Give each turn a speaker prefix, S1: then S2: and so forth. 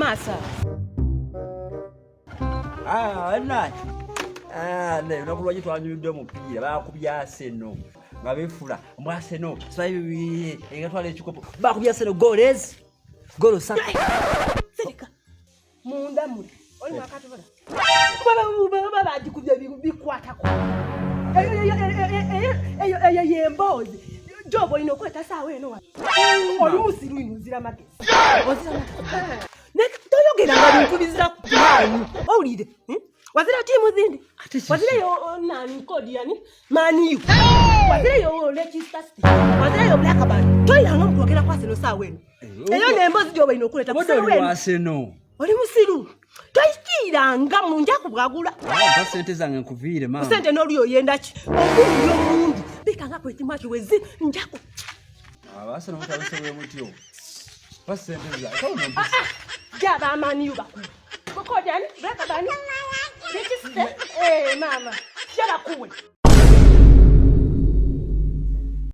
S1: masa.
S2: Ne unakulwa jitu anyude mupira bakubya Arsenal nga befula mu Arsenal sayi engatwala ekikopo bakubya Arsenal goals golo saka
S1: Serika munda muri oli wakati bana baba dikubye bikwata ko yembozi jobo inokweta sawe no oli musiru inuzira magezi ozira magezi nek toyogera ngabintu bizira kutani owulide wazira timu zindi wazira yo nani kodi yani mani wazira yo Leicester City wazira yo Blackburn toyanga mukogera kwa Arsenal sawe no eyo nembozi jobo inokuleta
S2: sawe no Arsenal
S1: oli musiru toyikiranga munja kubwagula
S2: ba sente zange nkuvire mama
S1: sente noliyo yendachi okuyo mundi bikanga kwetima kiwezi njako
S2: abasa nomutabese mutyo ba sente zange
S1: jaba mani yuba kokojani Blackburn Leicester mama jaba kuwe